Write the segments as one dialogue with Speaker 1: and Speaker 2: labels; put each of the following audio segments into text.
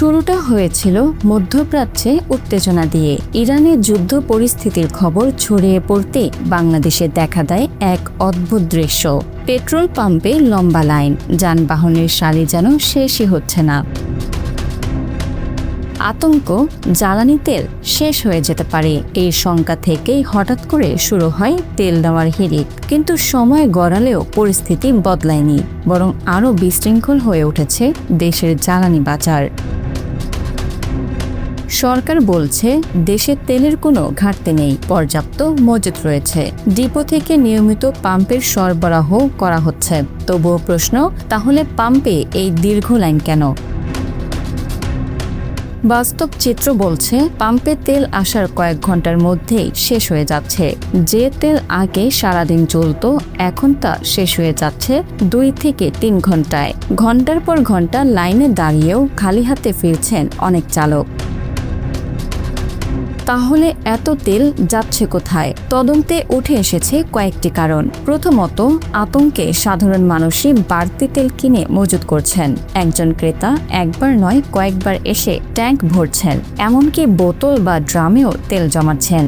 Speaker 1: শুরুটা হয়েছিল মধ্যপ্রাচ্যে উত্তেজনা দিয়ে। ইরানের যুদ্ধ পরিস্থিতির খবর ছড়িয়ে পড়তে বাংলাদেশে দেখা দেয় এক অদ্ভুত দৃশ্য। পেট্রোল পাম্পে লম্বা লাইন, যানবাহনের সারি যেন শেষই হচ্ছে না। আতঙ্ক, জ্বালানি তেল শেষ হয়ে যেতে পারে এই শঙ্কা থেকেই হঠাৎ করে শুরু হয় তেল দেওয়ার হিড়িক। কিন্তু সময় গড়ালেও পরিস্থিতি বদলায়নি, বরং আরও বিশৃঙ্খল হয়ে উঠেছে দেশের জ্বালানি বাজার। সরকার বলছে দেশে তেলের কোনো ঘাটতি নেই, পর্যাপ্ত মজুত রয়েছে, ডিপো থেকে নিয়মিত পাম্পের সরবরাহ করা হচ্ছে। তবুও প্রশ্ন, তাহলে পাম্পে এই দীর্ঘ লাইন কেন? বাস্তব চিত্র বলছে পাম্পে তেল আসার কয়েক ঘন্টার মধ্যেই শেষ হয়ে যাচ্ছে। যে তেল আগে সারাদিন চলত, এখন তা শেষ হয়ে যাচ্ছে 2 থেকে 3 ঘন্টায়। ঘন্টার পর ঘন্টা লাইনে দাঁড়িয়েও খালি হাতে ফিরছেন অনেক চালক। তাহলে এত তেল যাচ্ছে কোথায়? তদন্তে উঠে এসেছে কয়েকটি কারণ। প্রথমত, আতঙ্কে সাধারণ মানুষই বাড়তি তেল কিনে মজুত করছেন। একজন ক্রেতা একবার নয় কয়েকবার এসে ট্যাঙ্ক ভরছেন, এমনকি বোতল বা ড্রামেও তেল জমাচ্ছেন।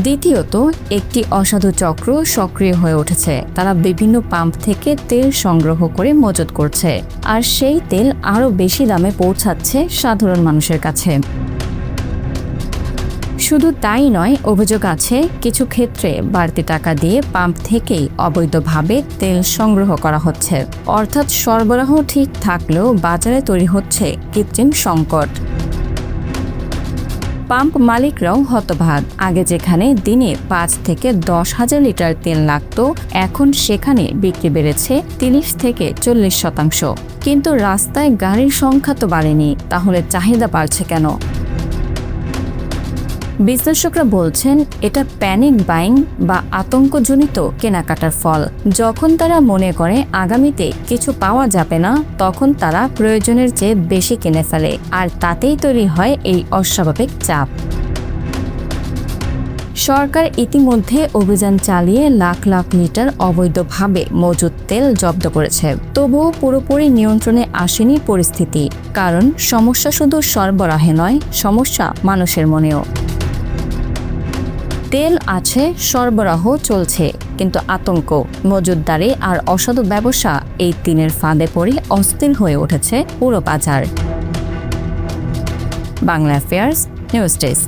Speaker 1: দ্বিতীয়ত, একটি অসাধু চক্র সক্রিয় হয়ে উঠেছে। তারা বিভিন্ন পাম্প থেকে তেল সংগ্রহ করে মজুত করছে, আর সেই তেল আরও বেশি দামে পৌঁছাচ্ছে সাধারণ মানুষের কাছে। শুধু তাই নয়, অভিযোগ আছে কিছু ক্ষেত্রে বাড়তি টাকা দিয়ে পাম্প থেকেই অবৈধভাবে তেল সংগ্রহ করা হচ্ছে। অর্থাৎ সরবরাহ ঠিক থাকলেও বাজারে তৈরি হচ্ছে কৃত্রিম সংকট। পাম্প মালিকরাও হতবাক। আগে যেখানে দিনে 5 থেকে 10 হাজার লিটার তেল লাগত, এখন সেখানে বিক্রি বেড়েছে 30 থেকে 40%। কিন্তু রাস্তায় গাড়ির সংখ্যা তো বাড়েনি, তাহলে চাহিদা বাড়ছে কেন? বিশ্লেষকরা বলছেন এটা প্যানিক বাইং বা আতঙ্কজনিত কেনাকাটার ফল। যখন তারা মনে করে আগামীতে কিছু পাওয়া যাবে না, তখন তারা প্রয়োজনের চেয়ে বেশি কিনে ফেলে, আর তাতেই তৈরি হয় এই অস্বাভাবিক চাপ। সরকার ইতিমধ্যে অভিযান চালিয়ে লাখ লাখ লিটার অবৈধভাবে মজুত তেল জব্দ করেছে। তবুও পুরোপুরি নিয়ন্ত্রণে আসেনি পরিস্থিতি, কারণ সমস্যা শুধু সরবরাহে নয়, সমস্যা মানুষের মনেও। তেল আছে, সরবরাহ চলছে, কিন্তু আতঙ্ক, মজুতদারি আর অসাধু ব্যবসা, এই তিনের ফাঁদে পড়ে অস্থির হয়ে উঠেছে পুরো বাজার। Bangla affairs news desk.